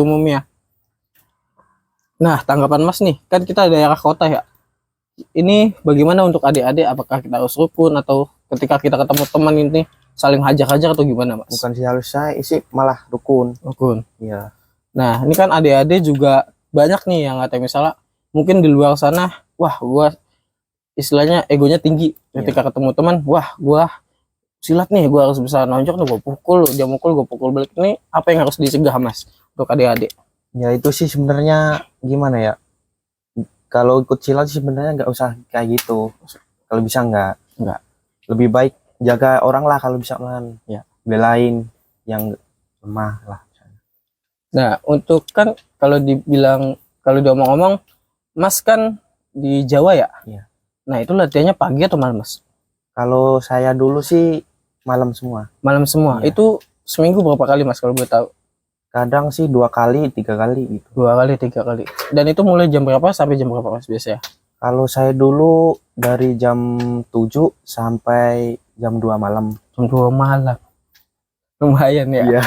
umumnya. Nah, tanggapan Mas nih, kan kita daerah kota ya. Ini bagaimana untuk adik-adik? Apakah kita harus rukun atau ketika kita ketemu teman ini saling hajar-hajar atau gimana, Mas? Bukan sih, harus saya isi malah rukun. Rukun. Iya. Nah, ini kan adik-adik juga banyak nih yang kata misalnya mungkin di luar sana, wah gua istilahnya egonya tinggi. Ketika ketemu teman, wah gua silat nih, gua harus bisa nonjok nih, gua pukul, dia mukul, gua pukul balik. Ini apa yang harus dicegah, Mas, untuk adik-adik? Ya itu sih sebenarnya gimana ya? Kalau ikut silat sih sebenarnya nggak usah kayak gitu. Kalau bisa nggak. Lebih baik jaga orang lah kalau bisa man. Ya. Belain yang lemah lah. Nah, untuk kan kalau dibilang, kalau diomong-omong, Mas kan di Jawa ya? Iya. Nah, itu latihannya pagi atau malam, Mas? Kalau saya dulu sih malam semua. Malam semua. Iya. Itu seminggu berapa kali, Mas, kalau boleh tahu? Kadang sih 2 kali, 3 kali gitu. 2 kali, 3 kali. Dan itu mulai jam berapa sampai jam berapa, Mas, biasanya? Kalau saya dulu dari jam 7 sampai jam 2 malam. Jam 2 malam. Lumayan ya. Iya.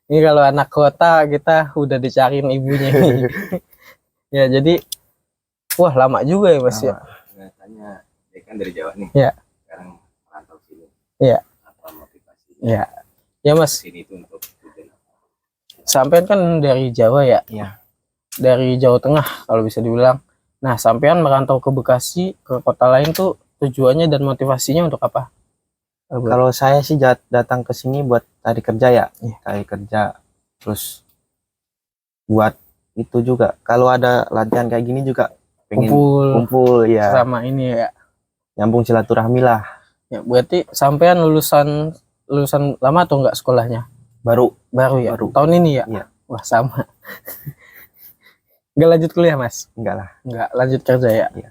Ini kalau anak kota kita udah dicariin ibunya nih. Ya, jadi wah lama juga ya, Mas ya. Nggak tanya, dia kan dari Jawa nih. Iya. Sekarang merantau sini. Iya. Apa motivasinya? Iya. Ya, Mas. Sini itu untuk tujuan apa? Sampean kan dari Jawa ya? Iya. Dari Jawa Tengah kalau bisa dibilang. Nah, sampean merantau ke Bekasi, ke kota lain tuh tujuannya dan motivasinya untuk apa? Kalau saya sih datang ke sini buat cari kerja ya. Iya. Cari kerja. Terus buat itu juga. Kalau ada latihan kayak gini juga pengen kumpul ya. Sama ini ya. Nyambung silaturahmi lah. Ya, berarti sampean lulusan lama atau enggak sekolahnya? Baru Ya. baru. Tahun ini ya? Iya. Wah, sama. Enggak lanjut kuliah, Mas? Enggak lah. Enggak lanjut kerja ya? Iya.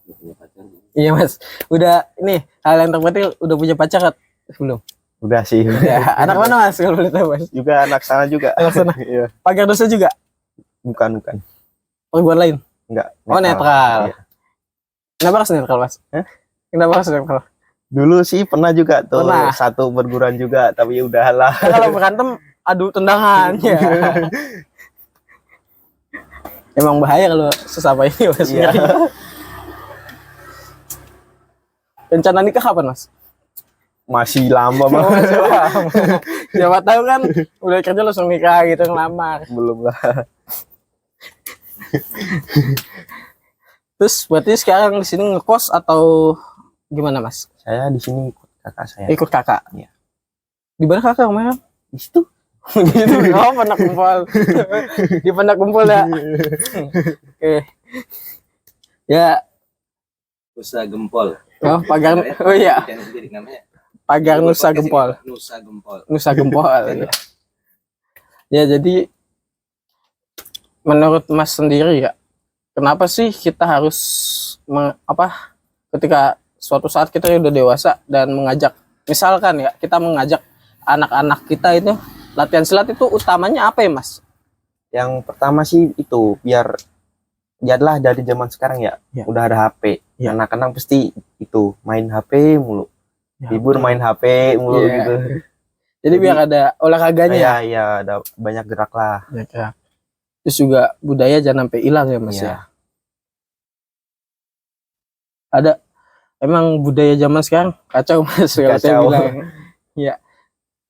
Lu punya pacar? Iya, Mas. Udah ini hal yang terpenting, udah punya pacar kan? Belum. Udah sih. Ya, anak mana, Mas, kalau boleh tahu, Mas? Juga anak sana juga. Anak sana. Iya. Pagar dosa juga? Bukan. Perguruan lain? Enggak. Oh, netral. Iya. Kenapa harus netral, Mas? Hah? Kenapa harus netral? Dulu sih pernah juga tuh. Pernah. Satu perguruan juga, tapi udahlah. Kalau berantem adu tendangan ya. Emang bahaya kalau sesama ini, Mas. Iya. Rencana nikah kapan, Mas? Masih lama Oh, banget. masih lama. Siapa tahu kan udah kerja langsung nikah gitu, ngelamar. Belum lah. Terus berarti sekarang di sini ngekos atau gimana, Mas? Saya di sini ikut kakak saya. Ikut kakak. Iya. Di mana kakak kemarin? Di situ. Gitu. Oh, pernah kumpul. Di pernah kumpul ya. Oke. Ya, Nusa Gempol. oh, pagar. Oh iya, Bukan sendiri namanya. pagar Nusa Gempol. Nusa Gempol. Nusa Gempol. Ya, jadi menurut Mas sendiri ya, kenapa sih kita harus ketika suatu saat kita udah dewasa dan mengajak, misalkan ya, kita mengajak anak-anak kita itu latihan silat itu utamanya apa ya, Mas? Yang pertama sih itu biarlah dari zaman sekarang ya, Ya. udah ada HP. Ya. Anak-anak pasti itu main HP mulu. Ya, Libur main HP mulu Iya. gitu. Jadi biar ada olahraganya. Ya, ada banyak gerak lah. Ya. Terus juga budaya jangan sampai hilang ya, Mas Iya. ya. Ada emang budaya zaman sekarang kacau, Mas, kalau saya Kacau. bilang. Ya.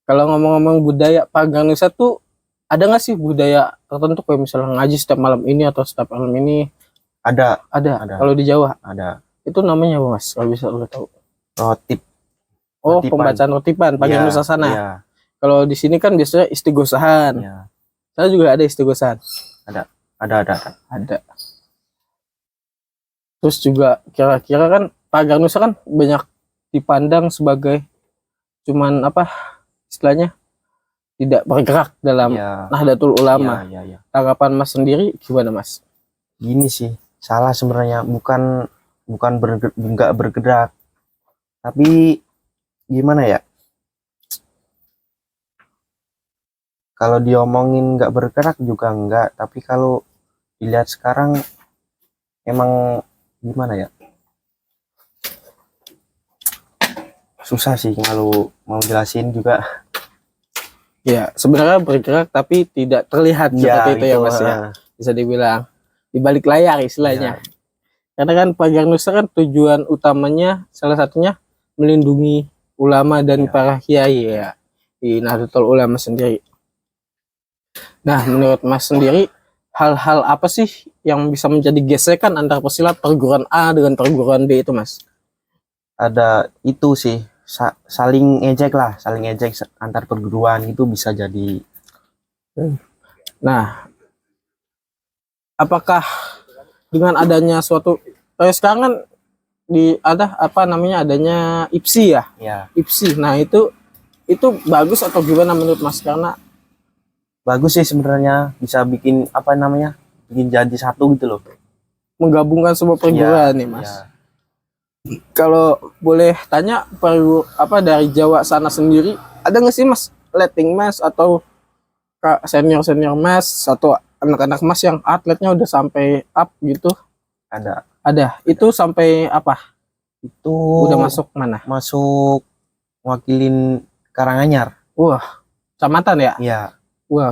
Kalau ngomong-ngomong budaya Pagar Nusa tuh ada nggak sih budaya tertentu kayak misalnya ngaji setiap malam ini atau setiap malam ini? Ada Ada. Kalau di Jawa itu namanya apa, Mas? Kalau bisa lu tahu. rotip. Oh, Rotipan. pembacaan rotipan Pagar Iya, Nusa sana. Iya. Kalau di sini kan biasanya istighosahan. Iya. Saya juga ada istighosahan. Ada. Ada. Terus juga kira-kira kan Pagar Nusa kan banyak dipandang sebagai cuman istilahnya tidak bergerak dalam Iya. Nahdlatul Ulama. Iya. Tanggapan Mas sendiri gimana, Mas? Gini sih, salah sebenarnya, bukan nggak bergerak, tapi gimana ya, kalau diomongin nggak bergerak juga enggak, tapi kalau dilihat sekarang emang gimana ya, susah sih kalau mau jelasin juga. Ya, sebenarnya bergerak tapi tidak terlihat seperti itu ya gitu, Mas ya. ah. Bisa dibilang di balik layar istilahnya. Karena kan Pagar Nusa kan tujuan utamanya salah satunya melindungi ulama dan Iya. para kiai ya di Nahdlatul Ulama sendiri. Nah, menurut Mas sendiri hal-hal apa sih yang bisa menjadi gesekan antara pesilat perguruan A dengan perguruan B itu Mas? Ada itu sih saling ejek antar perguruan itu bisa jadi. Nah, apakah dengan adanya suatu sekarang kan ada apa namanya adanya IPSI ya? Ya, IPSI. Nah, itu bagus atau gimana menurut Mas? Karena bagus sih sebenarnya, bisa bikin apa namanya? Bikin jadi satu gitu loh. menggabungkan semua perguruan nih Mas. Ya. Kalau boleh tanya dari Jawa sana sendiri ada nggak sih Mas letting Mas atau senior Mas atau anak-anak Mas yang atletnya udah sampai up gitu? Ada. Itu sampai apa? Itu Udah masuk mana? Masuk wakilin Karanganyar. Wah, kecamatan ya? Iya. Wah,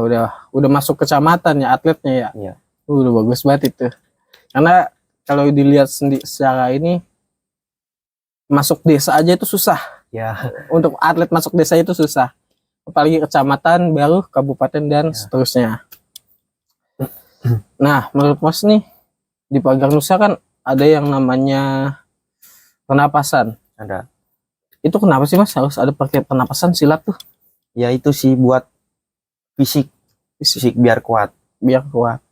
udah masuk kecamatan ya atletnya ya? Iya. Udah bagus banget itu. Karena kalau dilihat secara ini masuk desa aja itu susah. Ya. Untuk atlet masuk desa itu susah. Apalagi kecamatan, baru kabupaten dan seterusnya. Nah, menurut Mas nih di Pagar Nusa kan ada yang namanya penapasan. Ada. Itu kenapa sih Mas harus ada pakai penapasan silat tuh? Ya itu sih buat fisik biar kuat. Biar kuat.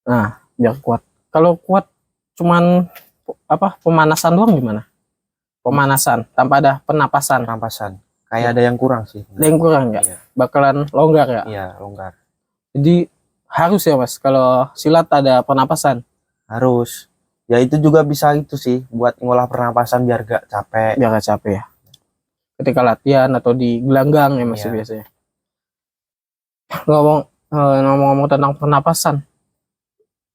Nah, biar kuat. Kalau kuat cuman pemanasan doang gimana? Pemanasan tanpa ada penapasan. Kayak ada yang kurang sih. Ada yang kurang nggak? Iya. Bakalan longgar ya? Iya, longgar. Jadi harus ya Mas kalau silat ada penapasan. Harus. Ya itu juga bisa itu sih buat ngolah pernapasan biar gak capek. Biar gak capek ya. Ketika latihan atau di gelanggang ya Mas Iya. biasanya. Ngomong-ngomong tentang pernapasan.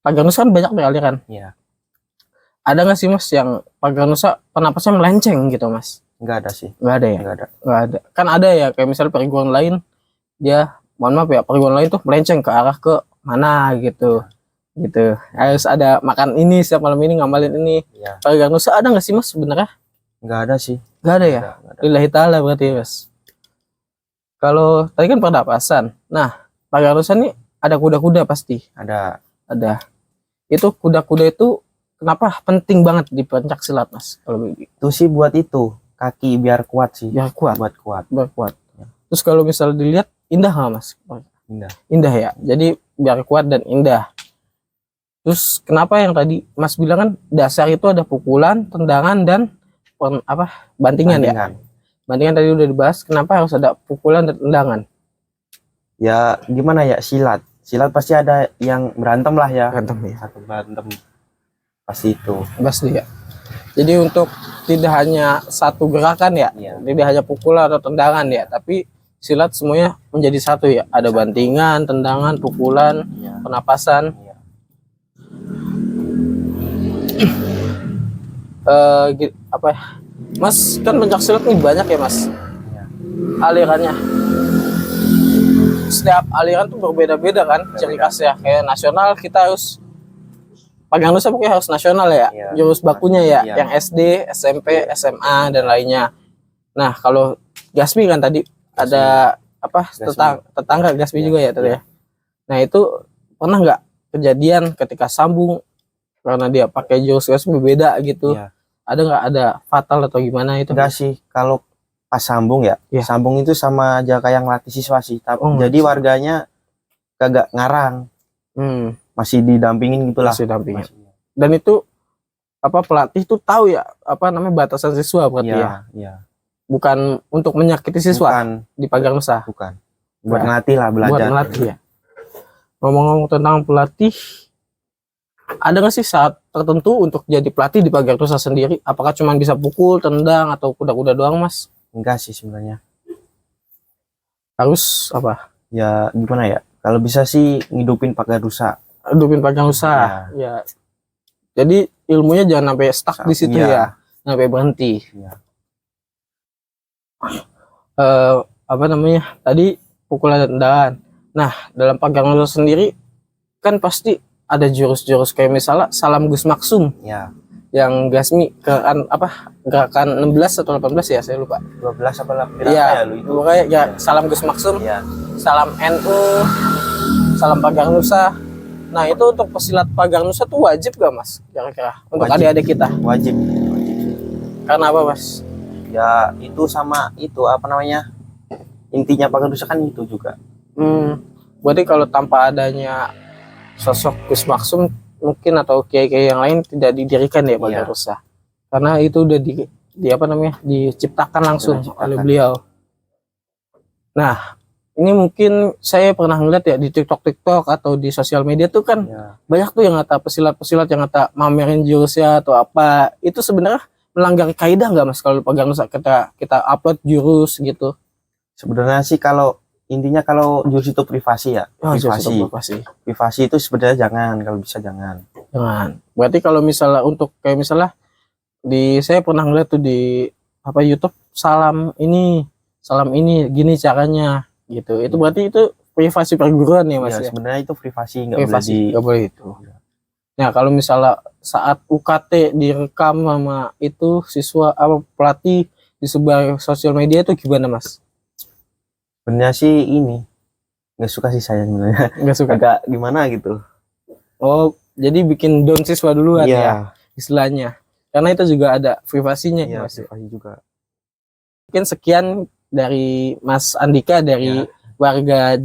Pagar Nusa kan banyak nih aliran. Iya. Ada nggak sih Mas yang Pagar Nusa penapasnya melenceng gitu Mas? Nggak ada sih. Nggak ada ya? Nggak ada. Nggak ada. Kan ada ya kayak misalnya perguruan lain dia mohon maaf ya perguruan lain tuh melenceng ke arah ke mana gitu. Gitu. Harus ada makan ini setiap malam ini ngamalin ini. Iya. Pagar Nusa ada nggak sih Mas sebenarnya? Nggak ada sih. Nggak ada ya? Nggak ada. Lillahi ta'ala berarti Mas. Kalau tadi kan pernapasan. Nah, Pagar Nusa nih ada kuda-kuda pasti. Ada. Itu kuda-kuda itu kenapa penting banget di pencak silat Mas? Kalau begitu. Itu sih buat itu kaki biar kuat sih. Biar kuat. Buat kuat. Biar kuat. Terus kalau misal dilihat indah nggak Mas? Indah. Indah ya. Jadi biar kuat dan indah. Terus kenapa yang tadi Mas bilang kan dasar itu ada pukulan, tendangan dan bantingan ya? Bantingan tadi udah dibahas. Kenapa harus ada pukulan dan tendangan? Ya gimana ya, silat pasti ada yang berantem lah ya. Berantem ya. Satu berantem pasti itu. Pasti ya. Jadi untuk tidak hanya satu gerakan ya, Iya. tidak hanya pukulan atau tendangan ya, tapi silat semuanya menjadi satu ya. Ada bantingan, tendangan, pukulan, Iya. penapasan. Iya. Mas kan pencak silat nih banyak ya Mas Iya. alirannya. Setiap aliran tuh berbeda-beda kan ciri khasnya. Kayak nasional kita harus Pagar Nusa pokoknya harus nasional ya. Iya. Jurus bakunya ya, Iya. yang SD, SMP, SMA dan lainnya. Nah kalau Gasmi kan tadi ada tetangga Gasmi Iya. juga ya tadi ya. Nah itu pernah nggak kejadian ketika sambung karena dia pakai jurus Gasmi beda gitu? Iya. Ada nggak ada fatal atau gimana itu? Enggak sih, kalau pas sambung ya, Iya. sambung itu sama aja kayak ngelatih siswa sih. Oh, jadi siswa. warganya kagak ngarang, masih didampingin gitulah. Masih dampingin. Masih. Dan itu pelatih tuh tahu ya batasan siswa berarti Iya, ya. iya. Bukan untuk menyakiti siswa Bukan, di Pagar Nusa. bukan. Buat Ya. ngelatih lah, Buat belajar. melatih ya. Ngomong-ngomong tentang pelatih, ada nggak sih saat tertentu untuk jadi pelatih di Pagar Nusa sendiri? Apakah cuma bisa pukul, tendang, atau kuda-kuda doang Mas? Enggak sih sebenarnya. Harus Ya gimana ya? Kalau bisa sih ngidupin Pagar Nusa. hidupin Pagar Nusa. Ya. Jadi ilmunya jangan sampai stuck di situ Iya. ya, sampai berhenti. Iya. Tadi pukulan. Nah, dalam pagar nusa sendiri kan pasti ada jurus-jurus kayak misalnya salam Gus Maksum Ya, yang Gasmi gerakan 16 atau 18 ya, saya lupa. 12 apa lah berapa Iya, ya lu itu? pokoknya ya salam Gus Maksum, Ya, salam NU, salam pagar nusa. Nah, itu untuk pesilat pagar nusa tuh wajib gak Mas? Kira-kira untuk Wajib. adik-adik kita. wajib. Karena apa, Mas? Ya, itu sama itu apa namanya? Intinya pagar nusa kan itu juga. Berarti kalau tanpa adanya sosok Gus Maksum mungkin atau kiai-kiai yang lain tidak didirikan ya pagar Iya. nusa. Karena itu udah di apa namanya? Diciptakan langsung Diciptakan. oleh beliau. Nah, ini mungkin saya pernah ngeliat ya di TikTok atau di sosial media tuh kan Ya, banyak tuh yang kata pesilat-pesilat yang kata mamerin jurusnya atau apa. Itu sebenarnya melanggar kaidah nggak Mas kalau pagar nusa kita upload jurus gitu? sebenarnya sih kalau intinya kalau jurus itu privasi ya. Oh, jurus Privasi. itu pasti. Privasi itu sebenarnya jangan, kalau bisa jangan. Jangan. Berarti kalau misalnya untuk kayak misalnya saya pernah ngeliat tuh di YouTube salam ini gini caranya gitu. Itu berarti itu privasi perguruan ya Mas Ya, ya? sebenarnya itu privasi, nggak boleh Privasi di nggak boleh itu. Nah, kalau misalnya saat UKT direkam sama itu siswa apa pelatih disebar sosial media itu gimana Mas? sebenarnya sih ini nggak suka sih saya sebenarnya. Nggak suka. Agak gimana gitu. Oh, jadi bikin down siswa duluan ya Iya, istilahnya. Karena itu juga ada privasinya iya, Mas. privasi juga. Mungkin sekian dari Mas Andika dari warga